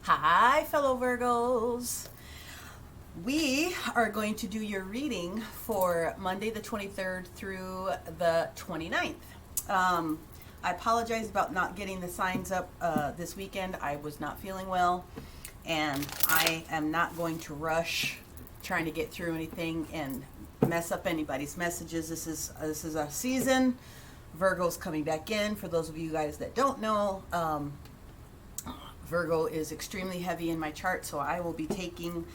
Hi, fellow Virgos. We are going to do your reading for Monday the 23rd through the 29th. I apologize about not getting the signs up this weekend. I was not feeling well, and I am not going to rush trying to get through anything and mess up anybody's messages. This is a season. Virgo's coming back in. For those of you guys that don't know, Virgo is extremely heavy in my chart, so I will be taking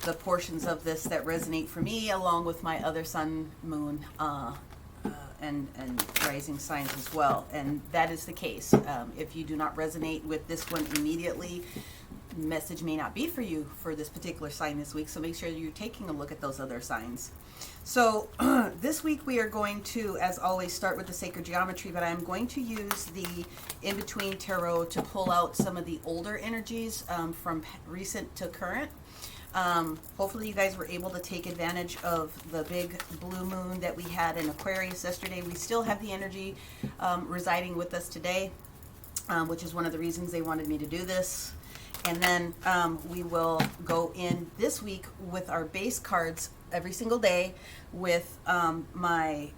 the portions of this that resonate for me along with my other sun, moon, and rising signs as well. And that is the case. If you do not resonate with this one immediately, message may not be for you for this particular sign this week, so make sure you're taking a look at those other signs. So this week we are going to, as always, start with the sacred geometry, but I'm going to use the in-between tarot to pull out some of the older energies from recent to current. Hopefully you guys were able to take advantage of the big blue moon that we had in Aquarius yesterday. We still have the energy residing with us today, which is one of the reasons they wanted me to do this. And then we will go in this week with our base cards every single day with my,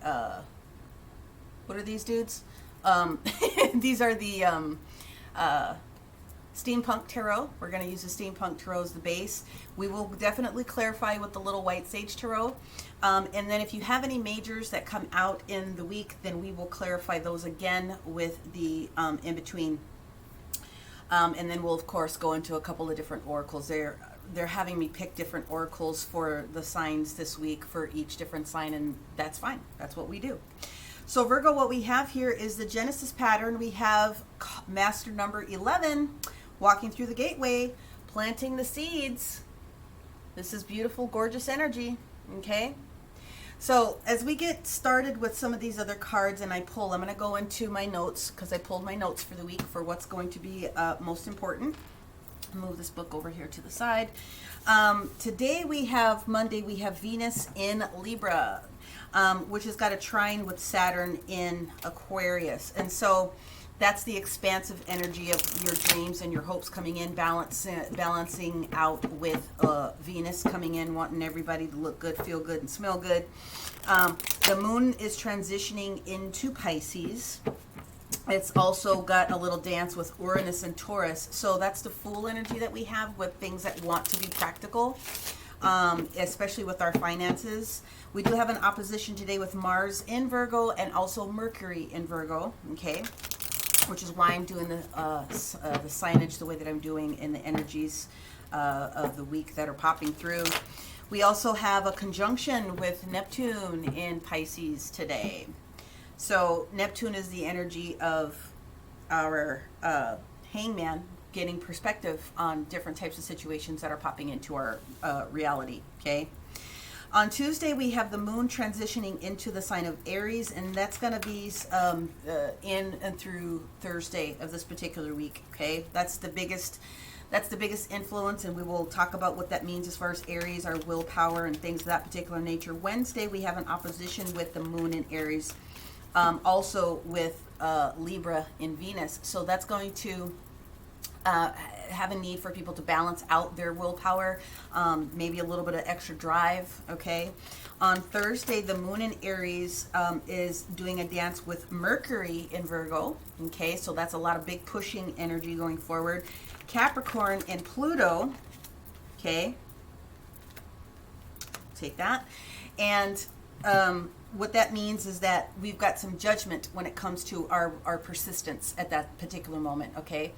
what are these dudes? These are the Steampunk Tarot. We're going to use the Steampunk Tarot as the base. We will definitely clarify with the little White Sage Tarot. And then if you have any majors that come out in the week, then we will clarify those again with the in-between. And then we'll, of course, go into a couple of different oracles. They're having me pick different oracles for the signs this week for each different sign, and that's fine. That's what we do. So Virgo, what we have here is the Genesis pattern. We have master number 11, walking through the gateway, planting the seeds. This is beautiful, gorgeous energy, okay? So as we get started with some of these other cards and I'm going to go into my notes because I pulled my notes for the week for what's going to be most important. I'll move this book over here to the side. Today Monday, we have Venus in Libra, which has got a trine with Saturn in Aquarius. And so that's the expansive energy of your dreams and your hopes coming in, balancing out with Venus coming in, wanting everybody to look good, feel good, and smell good. The moon is transitioning into Pisces. It's also got a little dance with Uranus and Taurus. So that's the Fool energy that we have with things that want to be practical, especially with our finances. We do have an opposition today with Mars in Virgo and also Mercury in Virgo, okay? Which is why I'm doing the signage the way that I'm doing in the energies of the week that are popping through. We also have a conjunction with Neptune in Pisces today. So Neptune is the energy of our hangman, getting perspective on different types of situations that are popping into our reality, okay? On Tuesday, we have the moon transitioning into the sign of Aries, and that's going to be in and through Thursday of this particular week, okay? That's the biggest influence, and we will talk about what that means as far as Aries, our willpower, and things of that particular nature. Wednesday, we have an opposition with the moon in Aries, also with Libra in Venus. So that's going to have a need for people to balance out their willpower, maybe a little bit of extra drive, okay? On Thursday, the moon in Aries is doing a dance with Mercury in Virgo, okay? So that's a lot of big pushing energy going forward. Capricorn and Pluto, okay? Take that. And what that means is that we've got some judgment when it comes to our persistence at that particular moment, okay?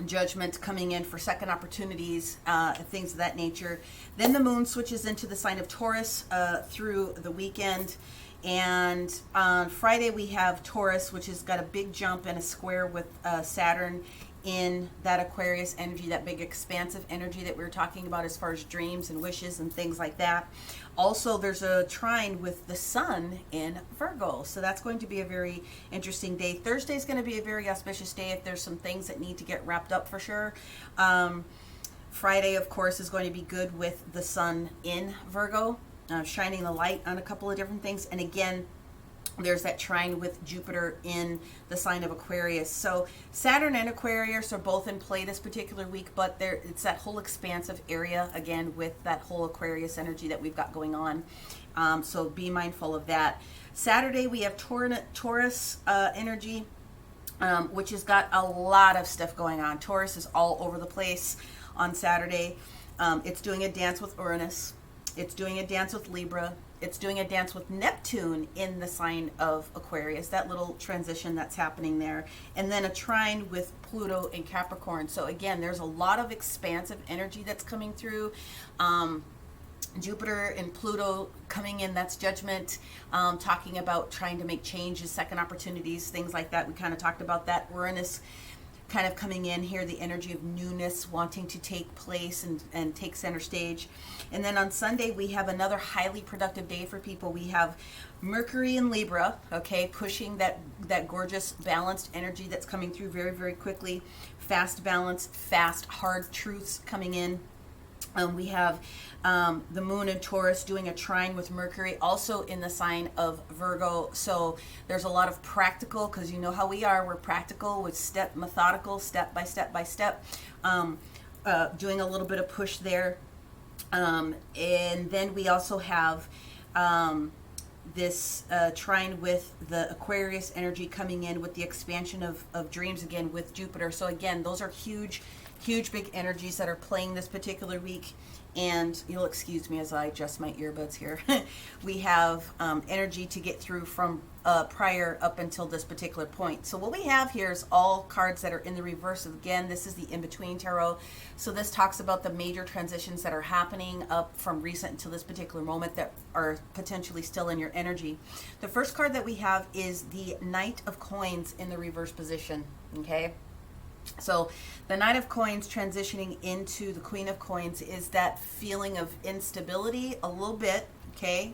Judgment coming in for second opportunities, things of that nature. Then the moon switches into the sign of Taurus through the weekend. And on Friday we have Taurus, which has got a big jump and a square with Saturn in that Aquarius energy, that big expansive energy that we were talking about as far as dreams and wishes and things like that. Also, there's a trine with the sun in Virgo, so that's going to be a very interesting day. Thursday is going to be a very auspicious day if there's some things that need to get wrapped up for sure. Friday, of course, is going to be good with the sun in Virgo, shining the light on a couple of different things. And again, there's that trine with Jupiter in the sign of Aquarius. So Saturn and Aquarius are both in play this particular week, but it's that whole expansive area again with that whole Aquarius energy that we've got going on. So be mindful of that. Saturday we have Taurus energy, which has got a lot of stuff going on. Taurus is all over the place on Saturday. It's doing a dance with Uranus. It's doing a dance with Libra. It's doing a dance with Neptune in the sign of Aquarius, that little transition that's happening there. And then a trine with Pluto and Capricorn. So again, there's a lot of expansive energy that's coming through. Jupiter and Pluto coming in, that's judgment, talking about trying to make changes, second opportunities, things like that. We kind of talked about that. Uranus kind of coming in here, the energy of newness wanting to take place and take center stage. And then on Sunday, we have another highly productive day for people. We have Mercury in Libra, okay, pushing that gorgeous balanced energy that's coming through very, very quickly. Fast balance, fast, hard truths coming in. We have the moon in Taurus doing a trine with Mercury, also in the sign of Virgo. So there's a lot of practical, because you know how we are. We're practical with methodical, step by step by step. Doing a little bit of push there. And then we also have this trine with the Aquarius energy coming in with the expansion of dreams again with Jupiter. So again, those are huge big energies that are playing this particular week. And you'll excuse me as I adjust my earbuds here. We have energy to get through from prior up until this particular point. So what we have here is all cards that are in the reverse. Again, this is the in-between tarot. So this talks about the major transitions that are happening up from recent until this particular moment that are potentially still in your energy. The first card that we have is the Knight of Coins in the reverse position, okay? So the Knight of Coins transitioning into the Queen of Coins is that feeling of instability a little bit, okay?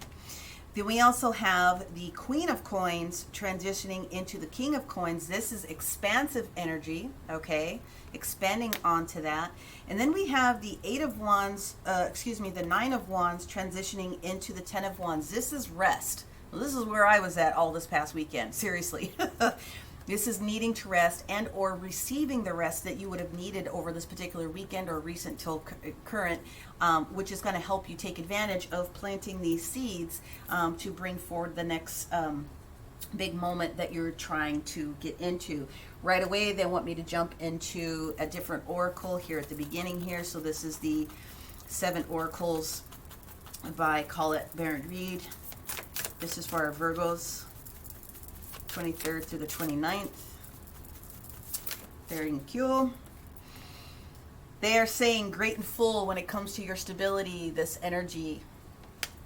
Then we also have the Queen of Coins transitioning into the King of Coins. This is expansive energy, okay? Expanding onto that. And then we have the the Nine of Wands transitioning into the Ten of Wands. This is rest. Well, this is where I was at all this past weekend, seriously. This is needing to rest and or receiving the rest that you would have needed over this particular weekend or recent till current, which is going to help you take advantage of planting these seeds to bring forward the next big moment that you're trying to get into. Right away, they want me to jump into a different oracle here at the beginning here. So this is the 7 Oracles by Colette Baron Reed. This is for our Virgos. 23rd through the 29th. Thankyou. They are saying great and full when it comes to your stability, this energy.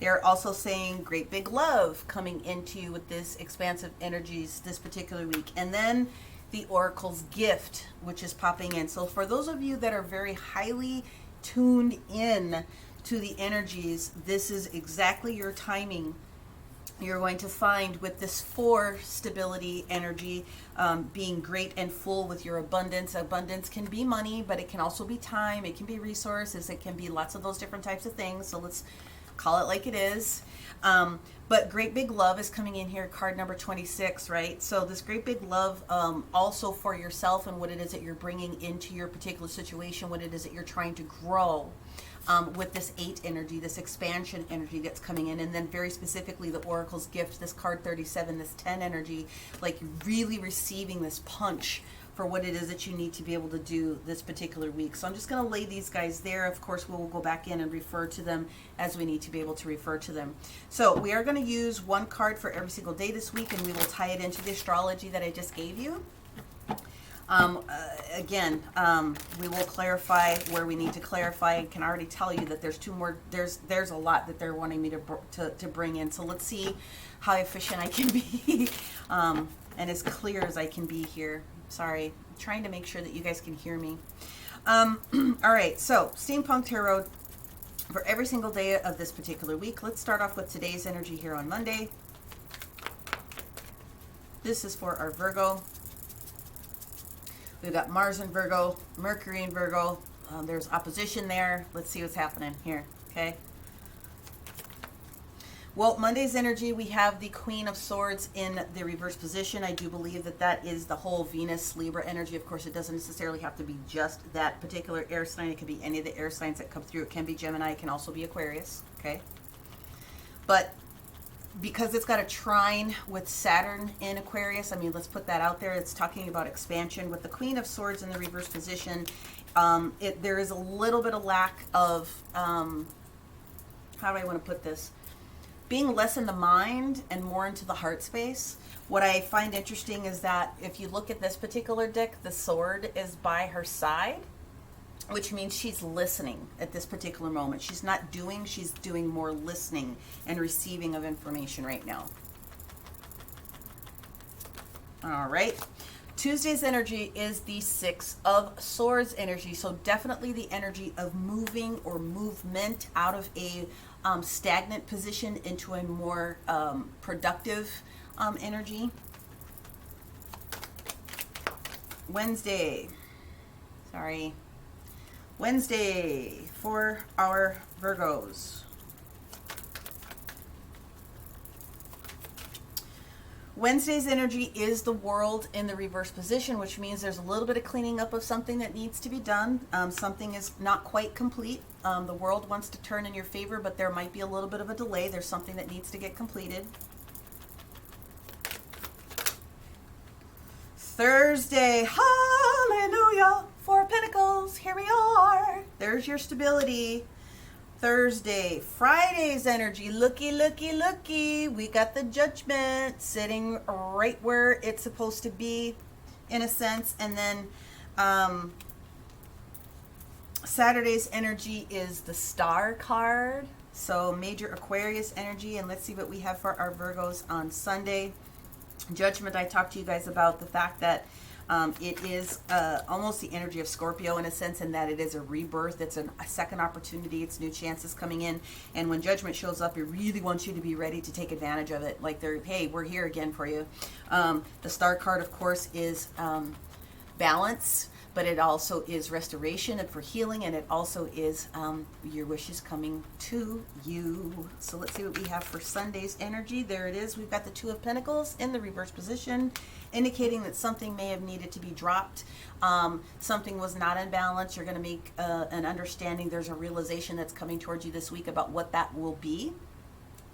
They're also saying great big love coming into you with this expansive energies this particular week. And then the Oracle's gift, which is popping in. So for those of you that are very highly tuned in to the energies, this is exactly your timing. You're going to find with this 4 stability energy being great and full with your abundance. Abundance can be money, but it can also be time. It can be resources. It can be lots of those different types of things. So let's call it like it is. But great big love is coming in here, card number 26, right? So this great big love also for yourself and what it is that you're bringing into your particular situation, what it is that you're trying to grow. With this 8 energy, this expansion energy that's coming in, and then very specifically the Oracle's gift, this card 37, this 10 energy, like really receiving this punch for what it is that you need to be able to do this particular week. So I'm just going to lay these guys there. Of course, we will go back in and refer to them as we need to be able to refer to them. So we are going to use 1 card for every single day this week, and we will tie it into the astrology that I just gave you. Again, we will clarify where we need to clarify. I can already tell you that there's 2 more. There's a lot that they're wanting me to bring in. So let's see how efficient I can be and as clear as I can be here. Sorry, I'm trying to make sure that you guys can hear me. All right, so Steampunk Tarot for every single day of this particular week. Let's start off with today's energy here on Monday. This is for our Virgo. We've got Mars in Virgo, Mercury in Virgo. There's opposition there. Let's see what's happening here, okay? Well, Monday's energy, we have the Queen of Swords in the reverse position. I do believe that that is the whole Venus Libra energy. Of course, it doesn't necessarily have to be just that particular air sign. It could be any of the air signs that come through. It can be Gemini. It can also be Aquarius. Okay. But because it's got a trine with Saturn in Aquarius, I mean, let's put that out there. It's talking about expansion. With the Queen of Swords in the reverse position, there is a little bit of lack of, how do I want to put this? Being less in the mind and more into the heart space. What I find interesting is that if you look at this particular deck, the sword is by her side, which means she's listening at this particular moment. She's not doing, she's doing more listening and receiving of information right now. All right. Tuesday's energy is the Six of Swords energy. So definitely the energy of moving or movement out of a stagnant position into a more productive energy. Wednesday for our Virgos. Wednesday's energy is the World in the reverse position, which means there's a little bit of cleaning up of something that needs to be done. Something is not quite complete. The World wants to turn in your favor, but there might be a little bit of a delay. There's something that needs to get completed. Thursday, hallelujah, Four of Pentacles, here we are. There's your stability. Thursday, Friday's energy, looky, looky, looky. We got the Judgment sitting right where it's supposed to be, in a sense. And then Saturday's energy is the Star card. So major Aquarius energy. And let's see what we have for our Virgos on Sunday. Judgment, I talked to you guys about the fact that it is almost the energy of Scorpio in a sense, in that it is a rebirth. It's a second opportunity. It's new chances coming in. And when Judgment shows up, it really wants you to be ready to take advantage of it. Like they're, hey, we're here again for you. The Star card, of course, is balance, but it also is restoration and for healing, and it also is your wishes coming to you. So let's see what we have for Sunday's energy. There it is. We've got the Two of Pentacles in the reverse position, indicating that something may have needed to be dropped. Something was not in balance. You're going to make an understanding. There's a realization that's coming towards you this week about what that will be.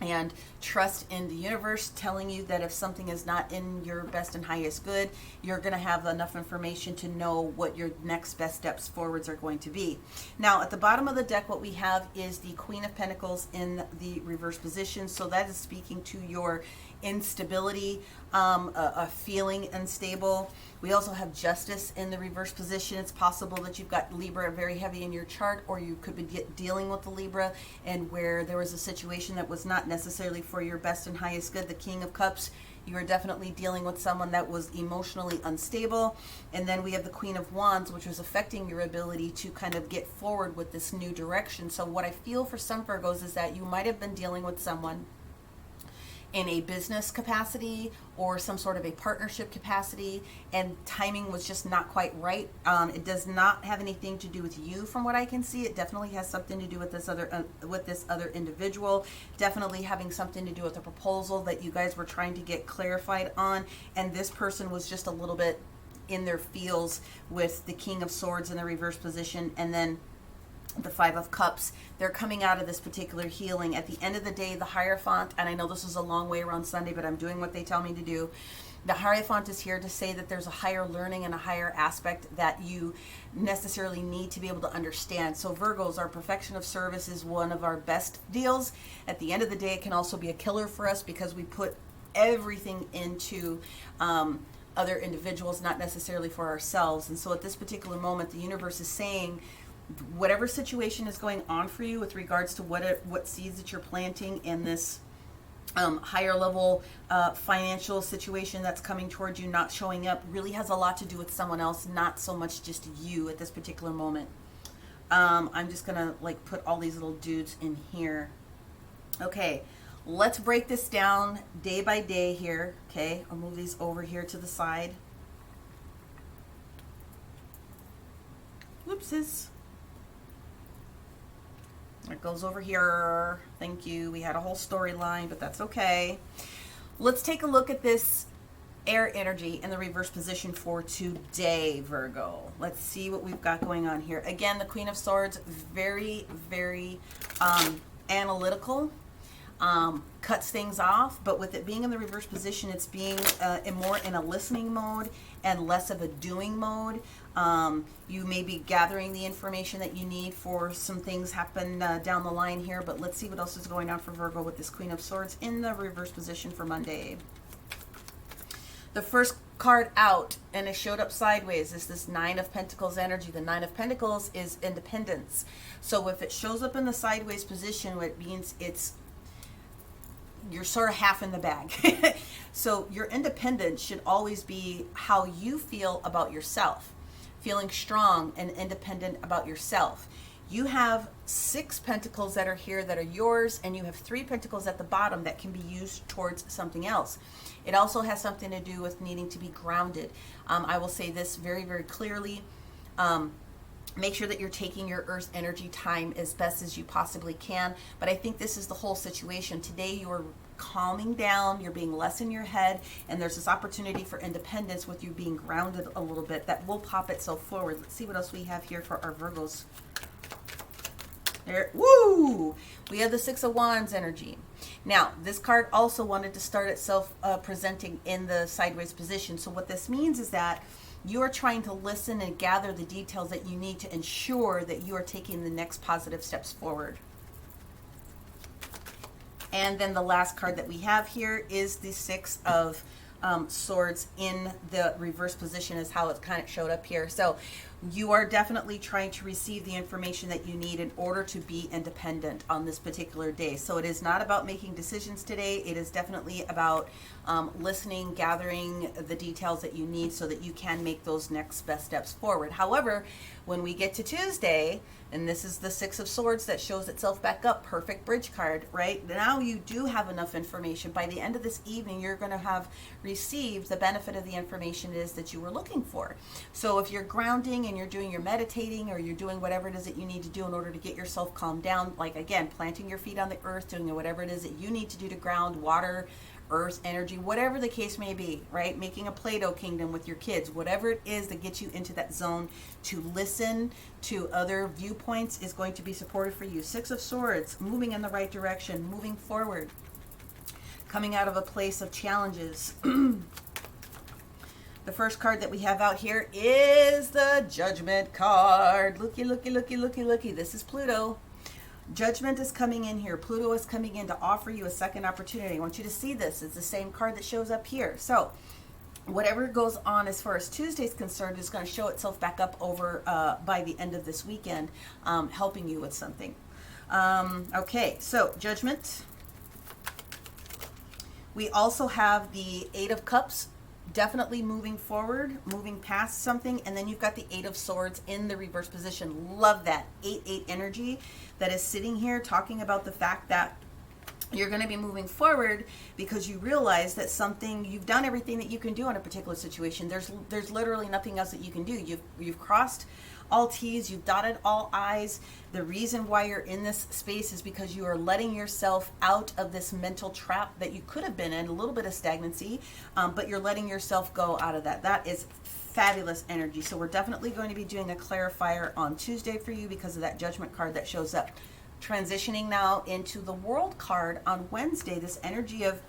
And trust in the universe telling you that if something is not in your best and highest good, you're going to have enough information to know what your next best steps forwards are going to be. Now, at the bottom of the deck, what we have is the Queen of Pentacles in the reverse position. So that is speaking to your instability, a feeling unstable. We also have Justice in the reverse position. It's possible that you've got Libra very heavy in your chart, or you could be dealing with the Libra and where there was a situation that was not necessarily for your best and highest good. The King of Cups, you are definitely dealing with someone that was emotionally unstable. And then we have the Queen of Wands, which was affecting your ability to kind of get forward with this new direction. So what I feel for some Virgos is that you might have been dealing with someone in a business capacity or some sort of a partnership capacity, and timing was just not quite right. It does not have anything to do with you from what I can see. It definitely has something to do with this other individual, definitely having something to do with a proposal that you guys were trying to get clarified on, and this person was just a little bit in their feels with the King of Swords in the reverse position, and then the Five of Cups. They're coming out of this particular healing. At the end of the day, the Hierophant, and I know this is a long way around Sunday, but I'm doing what they tell me to do. The Hierophant is here to say that there's a higher learning and a higher aspect that you necessarily need to be able to understand. So Virgos, our perfection of service is one of our best deals. At the end of the day, it can also be a killer for us because we put everything into other individuals, not necessarily for ourselves. And so at this particular moment, the universe is saying, whatever situation is going on for you with regards to what seeds that you're planting in this higher level financial situation that's coming towards you, not showing up, really has a lot to do with someone else, not so much just you at this particular moment. I'm just gonna like put all these little dudes in here. Okay, let's break this down day by day here. Okay, I'll move these over here to the side. Whoopsies. It goes over here. Thank you. We had a whole storyline, but that's okay. Let's take a look at this air energy in the reverse position for today, Virgo. Let's see what we've got going on here. Again, the Queen of Swords, very, very analytical. Cuts things off, but with it being in the reverse position, it's being more in a listening mode and less of a doing mode. You may be gathering the information that you need for some things happen down the line here, but let's see what else is going on for Virgo with this Queen of Swords in the reverse position for Monday. The first card out, and it showed up sideways, is this Nine of Pentacles energy. The Nine of Pentacles is independence. So if it shows up in the sideways position, it means you're sort of half in the bag. So your independence should always be how you feel about yourself, feeling strong and independent about yourself. You have 6 pentacles that are here that are yours, and you have 3 pentacles at the bottom that can be used towards something else. It also has something to do with needing to be grounded. I will say this very, very clearly. Make sure that you're taking your earth energy time as best as you possibly can. But I think this is the whole situation. Today you're calming down, you're being less in your head, and there's this opportunity for independence with you being grounded a little bit that will pop itself forward. Let's see what else we have here for our Virgos. There, woo! We have the Six of Wands energy. Now, this card also wanted to start itself presenting in the sideways position. So what this means is that you are trying to listen and gather the details that you need to ensure that you are taking the next positive steps forward. And then the last card that we have here is the Six of Swords in the reverse position, is how it kind of showed up here. So you are definitely trying to receive the information that you need in order to be independent on this particular day. So it is not about making decisions today. It is definitely about listening, gathering the details that you need so that you can make those next best steps forward. However, when we get to Tuesday, and this is the Six of Swords that shows itself back up, perfect bridge card, right? Now you do have enough information. By the end of this evening, you're going to have received the benefit of the information it is that you were looking for. So if you're grounding and you're doing your meditating, or you're doing whatever it is that you need to do in order to get yourself calmed down, like again, planting your feet on the earth, doing whatever it is that you need to do to ground, water, earth energy, whatever the case may be, right? Making a Play-Doh kingdom with your kids, whatever it is that gets you into that zone to listen to other viewpoints is going to be supported for you. Six of Swords, moving in the right direction, moving forward, coming out of a place of challenges. The first card that we have out here is the Judgment card. Looky, looky, looky, looky, looky. This is Pluto. Judgment is coming in here. Pluto is coming in to offer you a second opportunity. I want you to see this. It's the same card that shows up here. So whatever goes on as far as Tuesday's concerned is going to show itself back up over by the end of this weekend, helping you with something. Okay, so Judgment. We also have the Eight of Cups, definitely moving forward, moving past something. And then you've got the Eight of Swords in the reverse position. Love that 8-8 energy that is sitting here, talking about the fact that you're going to be moving forward because you realize that something, you've done everything that you can do in a particular situation. There's literally nothing else that you can do. You've crossed all T's, you've dotted all I's. The reason why you're in this space is because you are letting yourself out of this mental trap that you could have been in, a little bit of stagnancy, but you're letting yourself go out of that. That is fabulous energy. So we're definitely going to be doing a clarifier on Tuesday for you because of that Judgment card that shows up. Transitioning now into the World card on Wednesday, this energy of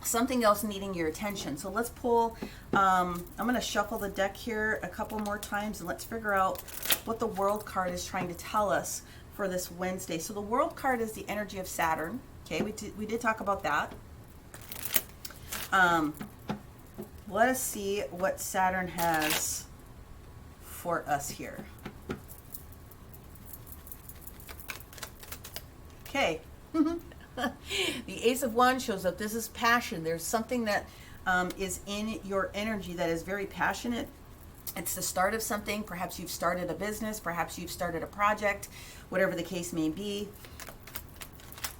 something else needing your attention. So let's pull, I'm going to shuffle the deck here a couple more times and let's figure out what the World card is trying to tell us for this Wednesday. So the World card is the energy of Saturn. Okay, we did talk about that. Let us see what Saturn has for us here. Okay. The Ace of Wands shows up. This is passion. There's something that is in your energy that is very passionate. It's the start of something. Perhaps you've started a business. Perhaps you've started a project. Whatever the case may be.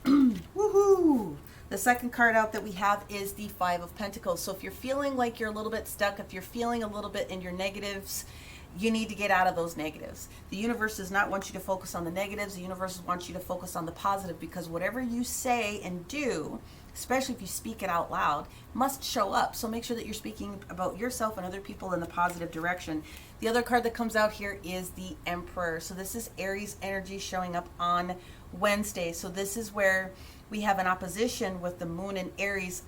Woohoo! The second card out that we have is the Five of Pentacles. So if you're feeling like you're a little bit stuck, if you're feeling a little bit in your negatives, you need to get out of those negatives. The universe does not want you to focus on the negatives. The universe wants you to focus on the positive, because whatever you say and do, especially if you speak it out loud, must show up. So make sure that you're speaking about yourself and other people in the positive direction. The other card that comes out here is the Emperor. So this is Aries energy showing up on Wednesday. So this is where we have an opposition with the moon in Aries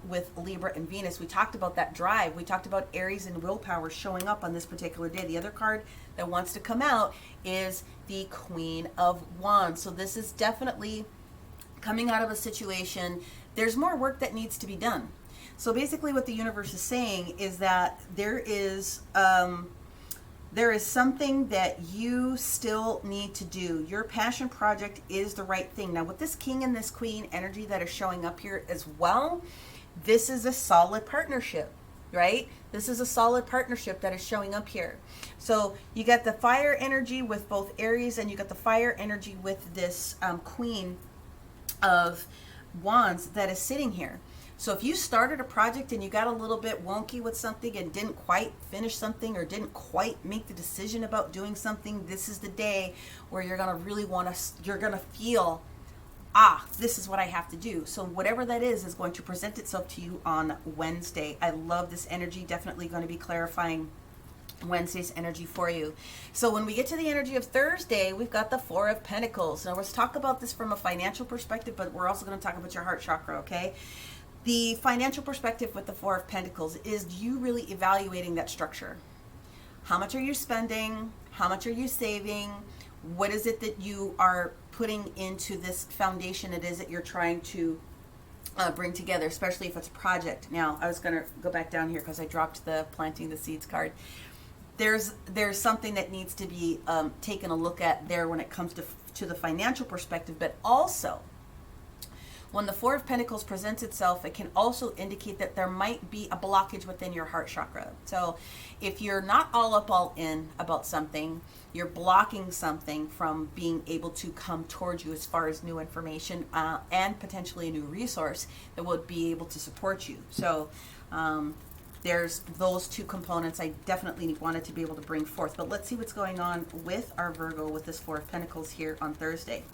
with Libra and Venus. We talked about that drive. We talked about Aries and willpower showing up on this particular day. The other card that wants to come out is the Queen of Wands. So this is definitely coming out of a situation. There's more work that needs to be done. So basically what the universe is saying is that there is something that you still need to do. Your passion project is the right thing. Now with this King and this Queen energy that is showing up here as well, this is a solid partnership, right? This is a solid partnership that is showing up here. So you got the fire energy with both Aries, and you got the fire energy with this Queen of Wands that is sitting here. So if you started a project and you got a little bit wonky with something and didn't quite finish something, or didn't quite make the decision about doing something, this is the day where you're going to really you're going to feel, this is what I have to do. So whatever that is going to present itself to you on Wednesday. I love this energy. Definitely going to be clarifying Wednesday's energy for you. So when we get to the energy of Thursday, we've got the Four of Pentacles. Now let's talk about this from a financial perspective, but we're also going to talk about your heart chakra, okay? The financial perspective with the Four of Pentacles is you really evaluating that structure. How much are you spending? How much are you saving? What is it that you are putting into this foundation it is that you're trying to bring together, especially if it's a project. Now, I was going to go back down here because I dropped the planting the seeds card. There's something that needs to be taken a look at there when it comes to the financial perspective, but also when the Four of Pentacles presents itself, it can also indicate that there might be a blockage within your heart chakra. So if you're not all in about something, you're blocking something from being able to come towards you as far as new information and potentially a new resource that would be able to support you. So there's those two components I definitely wanted to be able to bring forth. But let's see what's going on with our Virgo with this Four of Pentacles here on Thursday.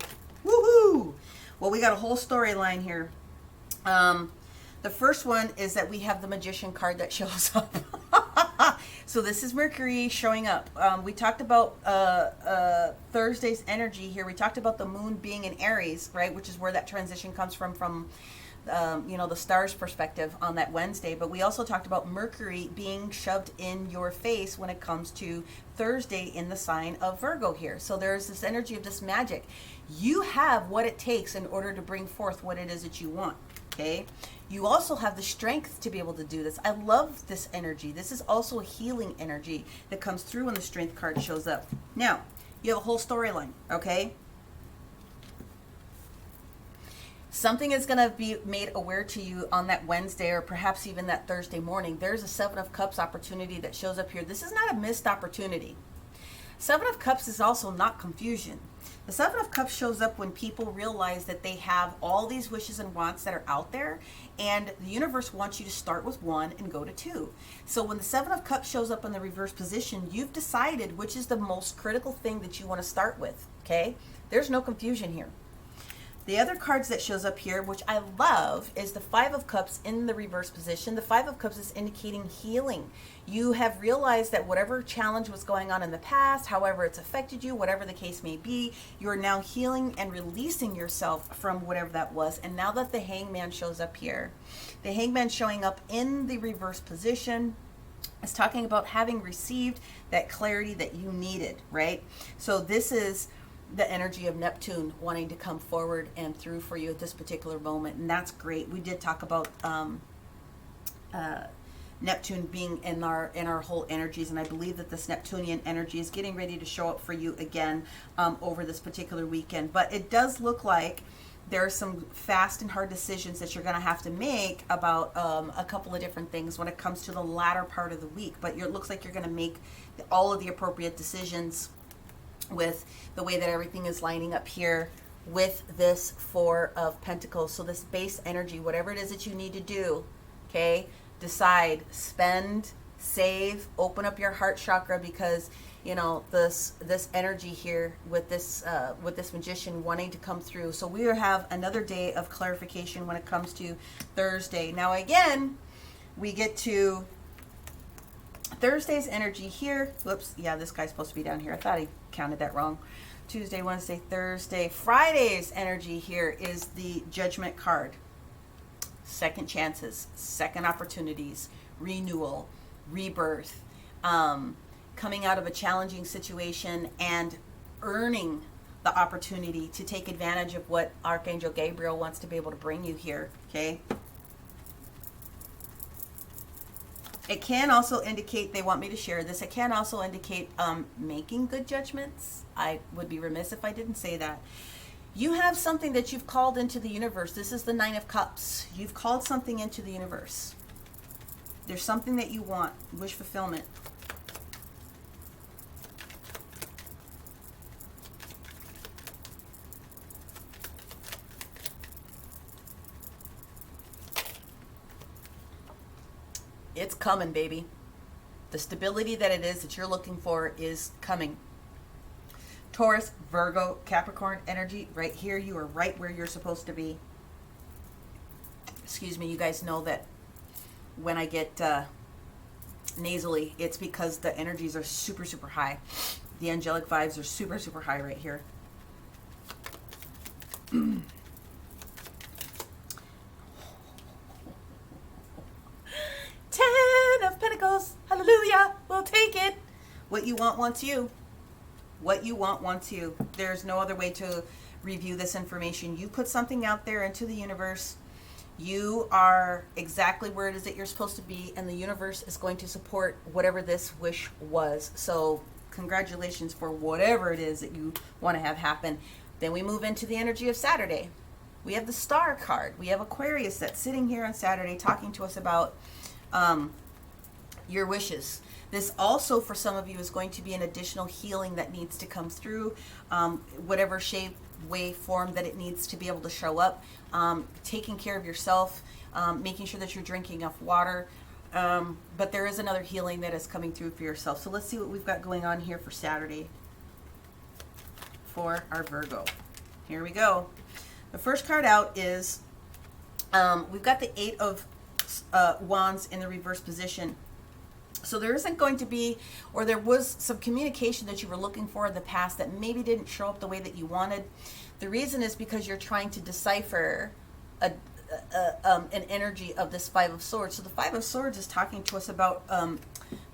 Woohoo! Well, we got a whole storyline here. The first one is that we have the Magician card that shows up. So this is Mercury showing up. We talked about Thursday's energy here. We talked about the moon being in Aries, right, which is where that transition comes from the stars' perspective on that Wednesday. But we also talked about Mercury being shoved in your face when it comes to Thursday in the sign of Virgo here. So there's this energy of this magic. You have what it takes in order to bring forth what it is that you want, okay? You also have the strength to be able to do this. I love this energy. This is also a healing energy that comes through when the Strength card shows up. Now, you have a whole storyline, okay? Something is going to be made aware to you on that Wednesday or perhaps even that Thursday morning. There's a Seven of Cups opportunity that shows up here. This is not a missed opportunity. Seven of Cups is also not confusion. The Seven of Cups shows up when people realize that they have all these wishes and wants that are out there, and the universe wants you to start with one and go to two. So when the Seven of Cups shows up in the reverse position, you've decided which is the most critical thing that you want to start with, okay? There's no confusion here. The other cards that shows up here, which I love, is the Five of Cups in the reverse position. The Five of Cups is indicating healing. You have realized that whatever challenge was going on in the past, however it's affected you, whatever the case may be, you're now healing and releasing yourself from whatever that was. And now that the Hangman shows up here, the Hangman showing up in the reverse position is talking about having received that clarity that you needed, right? So this is the energy of Neptune wanting to come forward and through for you at this particular moment, and that's great. We did talk about Neptune being in our whole energies, and I believe that this Neptunian energy is getting ready to show up for you again over this particular weekend. But it does look like there are some fast and hard decisions that you're going to have to make about a couple of different things when it comes to the latter part of the week. But it looks like you're going to make all of the appropriate decisions with the way that everything is lining up here with this Four of Pentacles. So this base energy, whatever it is that you need to do, okay, decide, spend, save, open up your heart chakra, because you know this energy here with this magician wanting to come through. So we have another day of clarification when it comes to Thursday. Now again, we get to Thursday's energy here. Whoops, yeah, this guy's supposed to be down here. I thought I counted that wrong. Tuesday, Wednesday, Thursday. Friday's energy here is the Judgment card. Second chances, second opportunities, renewal, rebirth, coming out of a challenging situation and earning the opportunity to take advantage of what Archangel Gabriel wants to be able to bring you here, okay? It can also indicate, they want me to share this, it can also indicate making good judgments. I would be remiss if I didn't say that. You have something that you've called into the universe. This is the Nine of Cups. You've called something into the universe. There's something that you want, wish fulfillment. It's coming, baby. The stability that it is that you're looking for is coming. Taurus, Virgo, Capricorn energy, right here. You are right where you're supposed to be. Excuse me, you guys know that when I get nasally, it's because the energies are super, super high. The angelic vibes are super, super high right here. 10 of Pentacles, hallelujah, we'll take it. What you want wants you. What you want wants you. There's no other way to review this information. You put something out there into the universe. You are exactly where it is that you're supposed to be, and the universe is going to support whatever this wish was. So congratulations for whatever it is that you want to have happen. Then we move into the energy of Saturday. We have the Star card. We have Aquarius that's sitting here on Saturday talking to us about your wishes. This also, for some of you, is going to be an additional healing that needs to come through, whatever shape, way, form that it needs to be able to show up. Taking care of yourself, making sure that you're drinking enough water. But there is another healing that is coming through for yourself. So let's see what we've got going on here for Saturday for our Virgo. Here we go. The first card out is, we've got the Eight of Wands in the reverse position. So there isn't going to be, or there was some communication that you were looking for in the past that maybe didn't show up the way that you wanted. The reason is because you're trying to decipher an energy of this Five of Swords. So the Five of Swords is talking to us about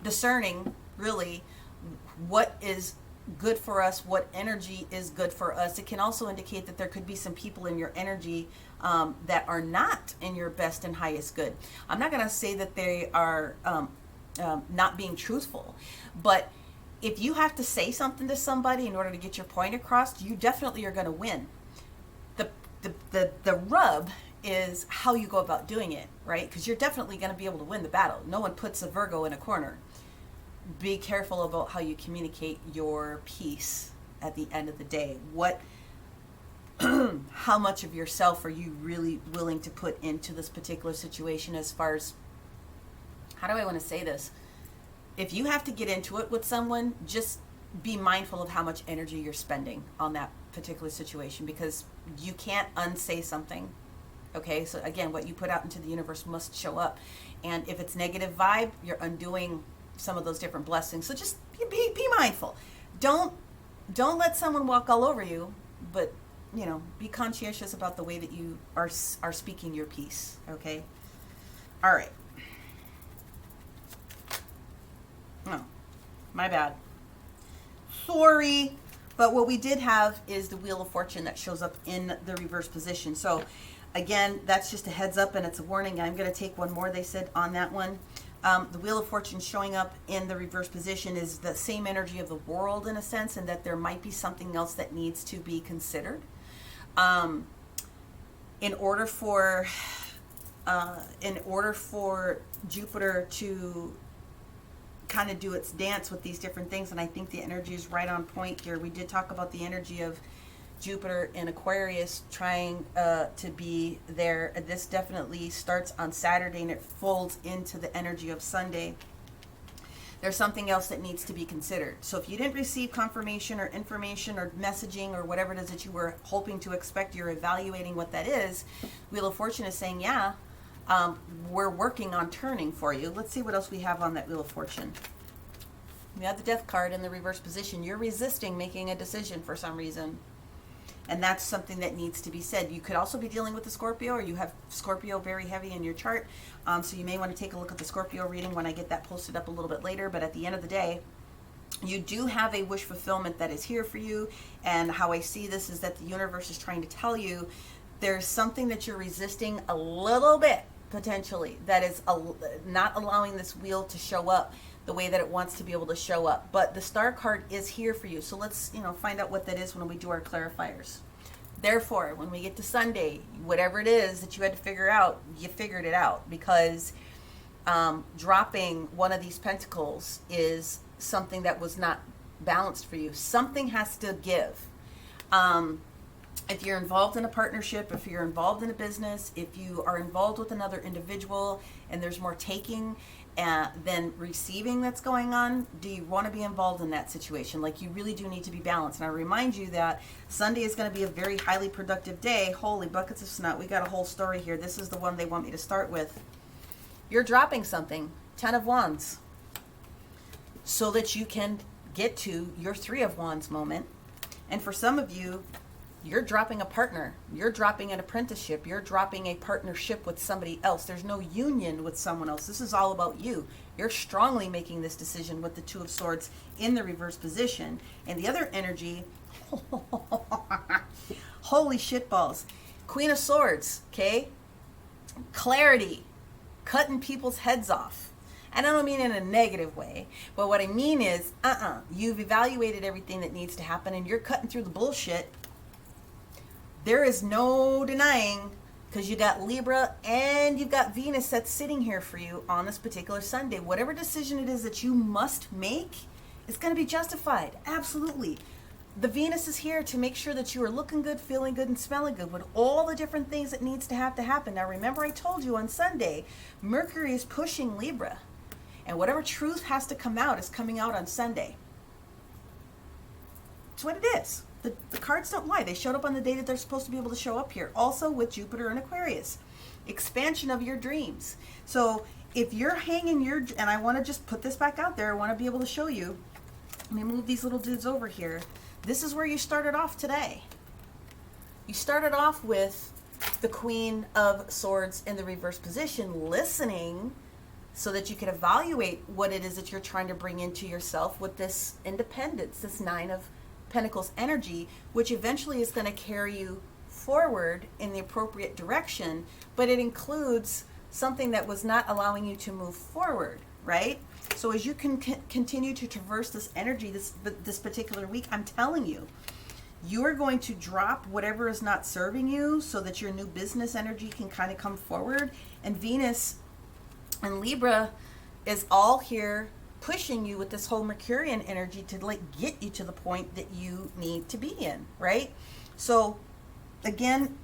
discerning, really, what is good for us, what energy is good for us. It can also indicate that there could be some people in your energy that are not in your best and highest good. I'm not going to say that they are not being truthful, but if you have to say something to somebody in order to get your point across, you definitely are going to win. The rub is how you go about doing it, right? Because you're definitely going to be able to win the battle. No one puts a Virgo in a corner. Be careful about how you communicate your piece at the end of the day. How much of yourself are you really willing to put into this particular situation, as far as, how do I want to say this? If you have to get into it with someone, just be mindful of how much energy you're spending on that particular situation, because you can't unsay something. Okay, so again, what you put out into the universe must show up. And if it's negative vibe, you're undoing some of those different blessings. So just be mindful. Don't let someone walk all over you, but you know, be conscientious about the way that you are speaking your piece. Okay. All right. Oh, my bad. Sorry. But what we did have is the Wheel of Fortune that shows up in the reverse position. So again, that's just a heads up and it's a warning. I'm going to take one more, they said, on that one. The Wheel of Fortune showing up in the reverse position is the same energy of the World, in a sense, and that there might be something else that needs to be considered. In order for Jupiter to kind of do its dance with these different things, and I think the energy is right on point here. We did talk about the energy of Jupiter in Aquarius trying to be there. This definitely starts on Saturday and it folds into the energy of Sunday. there's something else that needs to be considered. So if you didn't receive confirmation or information or messaging or whatever it is that you were hoping to expect, you're evaluating what that is. Wheel of Fortune is saying, yeah, we're working on turning for you. Let's see what else we have on that Wheel of Fortune. We have the Death card in the reverse position. You're resisting making a decision for some reason. And that's something that needs to be said. You could also be dealing with the Scorpio, or you have Scorpio very heavy in your chart. So you may want to take a look at the Scorpio reading when I get that posted up a little bit later. But at the end of the day, you do have a wish fulfillment that is here for you. And how I see this is that the universe is trying to tell you there's something that you're resisting a little bit, potentially, that is not allowing this wheel to show up the way that it wants to be able to show up. But the Star card is here for you. So let's, find out what that is when we do our clarifiers. Therefore, when we get to Sunday, whatever it is that you had to figure out, you figured it out, because dropping one of these pentacles is something that was not balanced for you. Something has to give. If you're involved in a partnership, if you're involved in a business, if you are involved with another individual and there's more taking than receiving that's going on, do you want to be involved in that situation? Like, you really do need to be balanced. And I remind you that Sunday is going to be a very highly productive day. Holy buckets of snot. We got a whole story here. This is the one they want me to start with. You're dropping something, 10 of Wands, so that you can get to your 3 of Wands moment. And for some of you, you're dropping a partner. You're dropping an apprenticeship. You're dropping a partnership with somebody else. There's no union with someone else. This is all about you. You're strongly making this decision with the 2 of Swords in the reverse position. And the other energy, holy shitballs. Queen of Swords, okay? Clarity, cutting people's heads off. And I don't mean in a negative way, but what I mean is, you've evaluated everything that needs to happen and you're cutting through the bullshit. There is no denying, because you got Libra and you've got Venus that's sitting here for you on this particular Sunday. Whatever decision it is that you must make is going to be justified. Absolutely. The Venus is here to make sure that you are looking good, feeling good, and smelling good with all the different things that needs to happen. Now, remember I told you on Sunday, Mercury is pushing Libra. And whatever truth has to come out is coming out on Sunday. It's what it is. The cards don't lie. They showed up on the day that they're supposed to be able to show up here. Also with Jupiter and Aquarius. Expansion of your dreams. So if you're hanging your... And I want to just put this back out there. I want to be able to show you. Let me move these little dudes over here. This is where you started off today. You started off with the Queen of Swords in the reverse position, listening so that you can evaluate what it is that you're trying to bring into yourself with this independence, this 9 of Pentacles energy, which eventually is going to carry you forward in the appropriate direction, but it includes something that was not allowing you to move forward, right? So as you can continue to traverse this energy this particular week, I'm telling you, you are going to drop whatever is not serving you so that your new business energy can kind of come forward. And Venus and Libra is all here pushing you with this whole Mercurian energy to get you to the point that you need to be in, right? So again,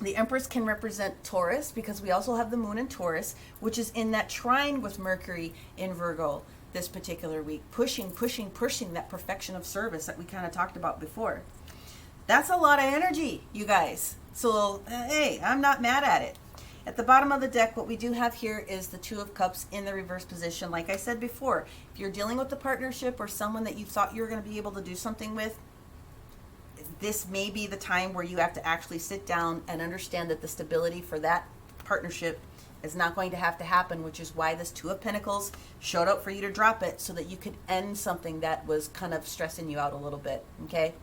the Empress can represent Taurus, because we also have the Moon in Taurus, which is in that trine with Mercury in Virgo this particular week, pushing that perfection of service that we kind of talked about before. That's a lot of energy, you guys. So hey, I'm not mad at it. At the bottom of the deck, what we do have here is the 2 of Cups in the reverse position. Like I said before, if you're dealing with a partnership or someone that you thought you were going to be able to do something with, this may be the time where you have to actually sit down and understand that the stability for that partnership is not going to have to happen, which is why this 2 of Pentacles showed up for you to drop it, so that you could end something that was kind of stressing you out a little bit, okay?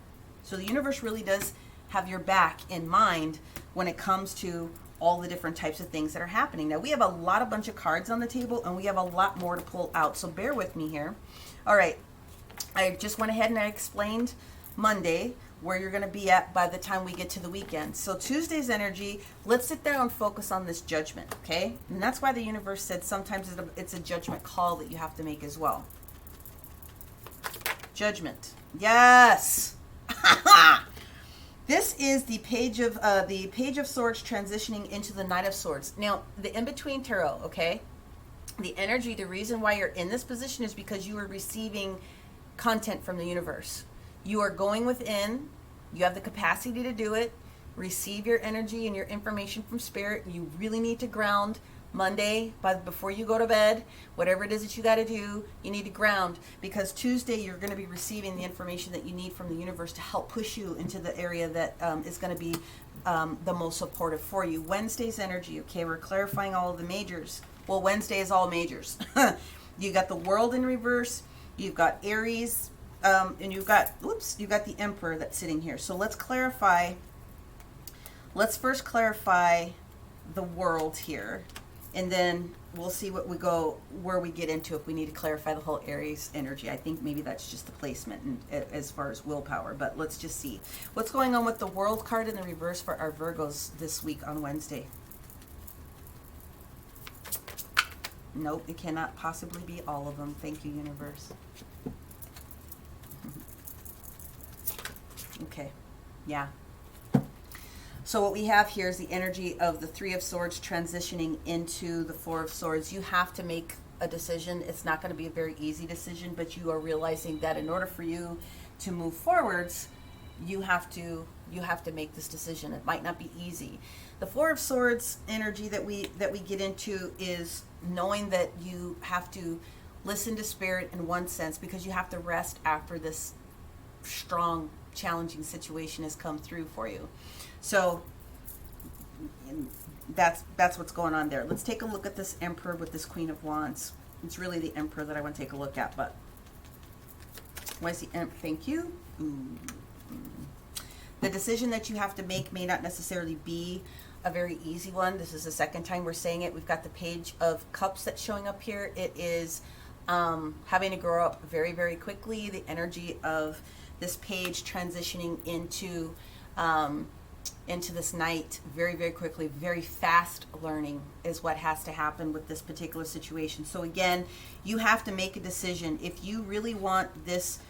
So the universe really does have your back in mind when it comes to all the different types of things that are happening. Now, we have a bunch of cards on the table, and we have a lot more to pull out, so bear with me here. All right, I just went ahead and I explained Monday where you're going to be at by the time we get to the weekend. So Tuesday's energy, let's sit there and focus on this judgment, okay? And that's why the universe said sometimes it's a judgment call that you have to make as well. Judgment. Yes! This is the Page of Swords transitioning into the Knight of Swords. Now, the in-between tarot, okay? The energy, the reason why you're in this position is because you are receiving content from the universe. You are going within. You have the capacity to do it. Receive your energy and your information from spirit. You really need to ground Monday, before you go to bed, whatever it is that you got to do, you need to ground, because Tuesday you're going to be receiving the information that you need from the universe to help push you into the area that is going to be the most supportive for you. Wednesday's energy, okay, we're clarifying all of the majors. Well, Wednesday is all majors. You got the World in reverse, you've got Aries, and you've got the Emperor that's sitting here. So let's clarify. Let's first clarify the World here, and then we'll see where we get into if we need to clarify the whole Aries energy. I think maybe that's just the placement and as far as willpower, but let's just see what's going on with the World card in the reverse for our Virgos this week on Wednesday. Nope, it cannot possibly be all of them. Thank you, universe. Okay, yeah. So what we have here is the energy of the Three of Swords transitioning into the Four of Swords. You have to make a decision. It's not going to be a very easy decision, but you are realizing that in order for you to move forwards, you have to make this decision. It might not be easy. The Four of Swords energy that we get into is knowing that you have to listen to spirit in one sense, because you have to rest after this strong, challenging situation has come through for you. So that's what's going on there. Let's take a look at this Emperor with this Queen of Wands. It's really the Emperor that I want to take a look at, but why is the Emperor? Thank you. The decision that you have to make may not necessarily be a very easy one. This is the second time we're saying it. We've got the Page of Cups that's showing up here. It is having to grow up very, very quickly. The energy of this page transitioning into this night very, very quickly. Very fast learning is what has to happen with this particular situation. So again, you have to make a decision. If you really want this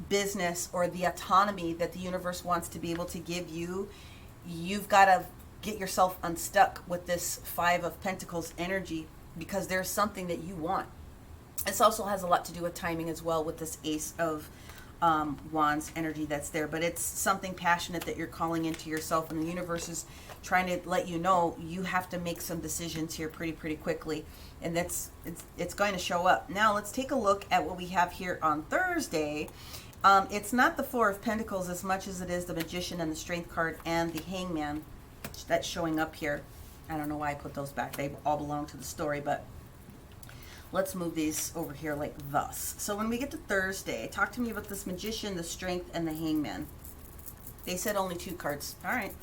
business or the autonomy that the universe wants to be able to give you, you've got to get yourself unstuck with this Five of Pentacles energy, because there's something that you want. This also has a lot to do with timing as well, with this Ace of Wands energy that's there, but it's something passionate that you're calling into yourself, and the universe is trying to let you know you have to make some decisions here pretty quickly, and it's going to show up. Now let's take a look at what we have here on Thursday. It's not the Four of Pentacles as much as it is the Magician and the Strength card and the Hangman that's showing up here. I don't know why I put those back. They all belong to the story, but let's move these over here like thus. So when we get to Thursday, talk to me about this Magician, the Strength, and the Hangman. They said only 2 cards. All right.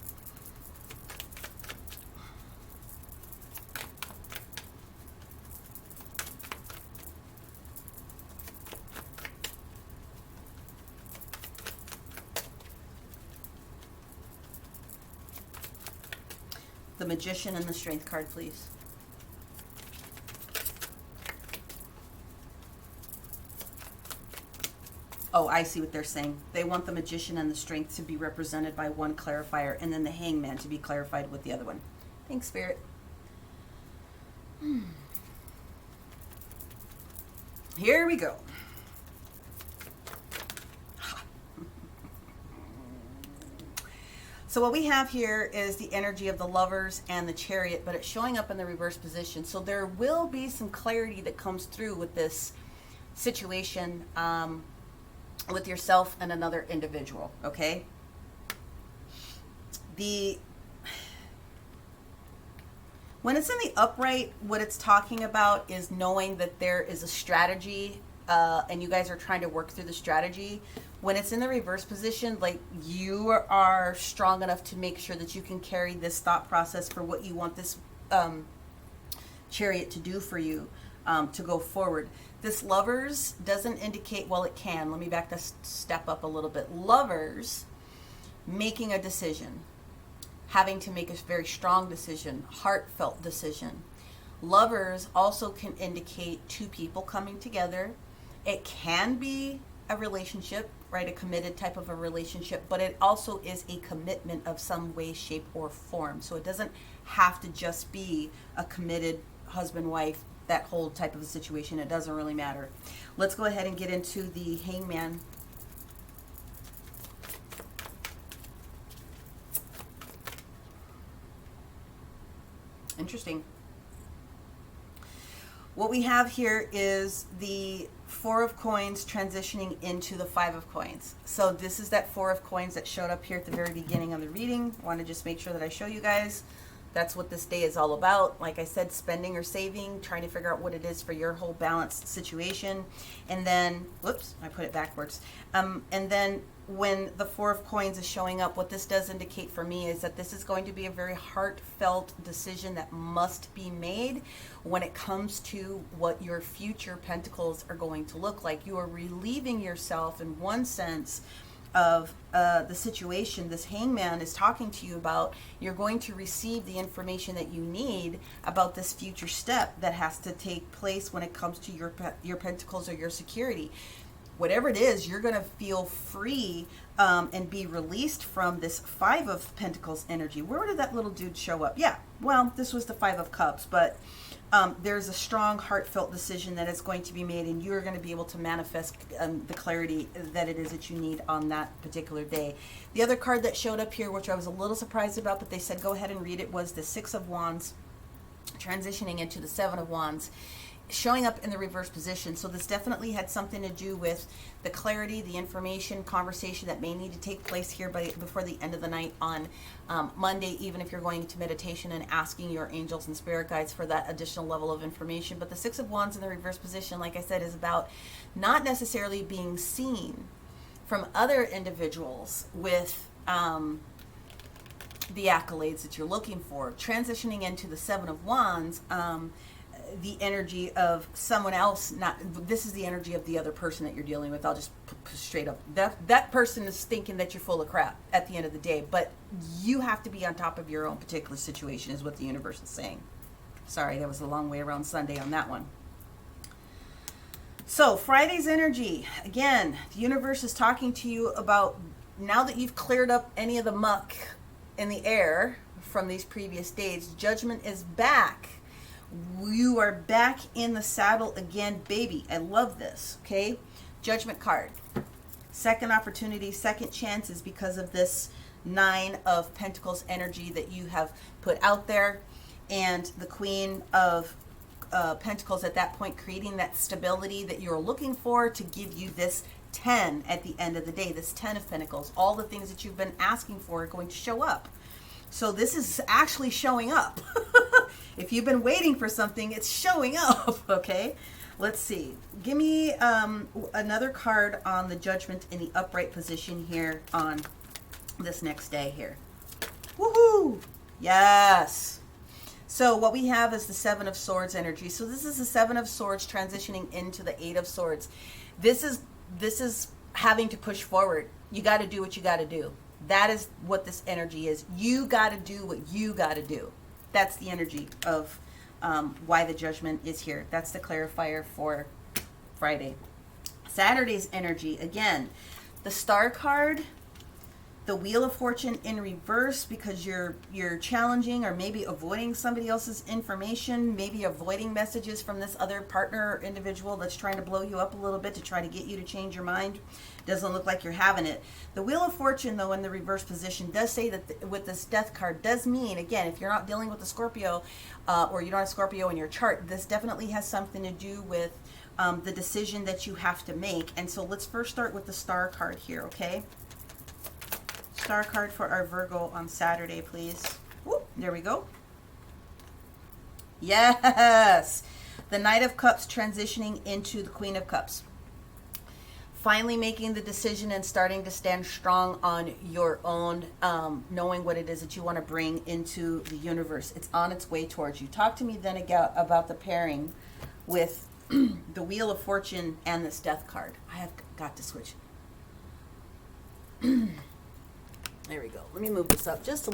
The Magician and the Strength card, please. Oh, I see what they're saying. They want the Magician and the Strength to be represented by one clarifier, and then the Hangman to be clarified with the other one. Thanks, Spirit. Here we go. So what we have here is the energy of the Lovers and the Chariot, but it's showing up in the reverse position. So there will be some clarity that comes through with this situation with yourself and another individual, okay? When it's in the upright, what it's talking about is knowing that there is a strategy and you guys are trying to work through the strategy. When it's in the reverse position, like, you are strong enough to make sure that you can carry this thought process for what you want this Chariot to do for you, to go forward. This Lovers doesn't indicate, well, it can. Let me back this step up a little bit. Lovers making a decision, having to make a very strong decision, heartfelt decision. Lovers also can indicate 2 people coming together. It can be a relationship, right? A committed type of a relationship, but it also is a commitment of some way, shape, or form. So it doesn't have to just be a committed husband-wife that whole type of a situation. It doesn't really matter. Let's go ahead and get into the Hangman. Interesting. What we have here is the Four of Coins transitioning into the Five of Coins. So this is that Four of Coins that showed up here at the very beginning of the reading. I want to just make sure that I show you guys. That's what this day is all about. Like I said, spending or saving, trying to figure out what it is for your whole balanced situation. And then, whoops, I put it backwards. And then when the Four of Coins is showing up, what this does indicate for me is that this is going to be a very heartfelt decision that must be made when it comes to what your future pentacles are going to look like. You are relieving yourself in one sense of the situation this Hangman is talking to you about. You're going to receive the information that you need about this future step that has to take place when it comes to your pentacles or your security. Whatever it is, you're going to feel free and be released from this Five of Pentacles energy. Where did that little dude show up? Yeah, well, this was the Five of Cups, but there's a strong, heartfelt decision that is going to be made, and you're going to be able to manifest the clarity that it is that you need on that particular day. The other card that showed up here, which I was a little surprised about, but they said go ahead and read it, was the Six of Wands transitioning into the Seven of Wands, showing up in the reverse position. So this definitely had something to do with the clarity, the information, conversation that may need to take place here before the end of the night on Monday, even if you're going into meditation and asking your angels and spirit guides for that additional level of information. But the Six of Wands in the reverse position, like I said, is about not necessarily being seen from other individuals with the accolades that you're looking for. Transitioning into the Seven of Wands, the energy of someone else, this is the energy of the other person that you're dealing with. I'll just straight up, that person is thinking that you're full of crap at the end of the day, but you have to be on top of your own particular situation is what the universe is saying. Sorry, that was a long way around Sunday on that one. So Friday's energy, again, the universe is talking to you about, now that you've cleared up any of the muck in the air from these previous days, judgment is back. You are back in the saddle again, baby. I love this, okay? Judgment card. Second opportunity, second chances because of this Nine of Pentacles energy that you have put out there. And the Queen of Pentacles at that point creating that stability that you're looking for to give you this 10 at the end of the day. This 10 of Pentacles. All the things that you've been asking for are going to show up. So this is actually showing up. If you've been waiting for something, it's showing up, okay? Let's see. Give me another card on the Judgment in the upright position here on this next day here. Woohoo! Yes! So what we have is the Seven of Swords energy. So this is the Seven of Swords transitioning into the Eight of Swords. This is having to push forward. You got to do what you got to do. That is what this energy is. You got to do what you got to do. That's the energy of why the Judgment is here. That's the clarifier for Friday. Saturday's energy, again, the Star card, the Wheel of Fortune in reverse because you're challenging or maybe avoiding somebody else's information, maybe avoiding messages from this other partner or individual that's trying to blow you up a little bit to try to get you to change your mind. Doesn't look like you're having it. The Wheel of Fortune, though, in the reverse position does say that with this Death card does mean, again, if you're not dealing with a Scorpio or you don't have Scorpio in your chart, this definitely has something to do with the decision that you have to make. And so let's first start with the Star card here, okay? Star card for our Virgo on Saturday, please. Whoop, there we go. Yes! The Knight of Cups transitioning into the Queen of Cups. Finally making the decision and starting to stand strong on your own, knowing what it is that you want to bring into the universe. It's on its way towards you. Talk to me then again about the pairing with the Wheel of Fortune and this Death card. I have got to switch. There we go. Let me move this up just a little.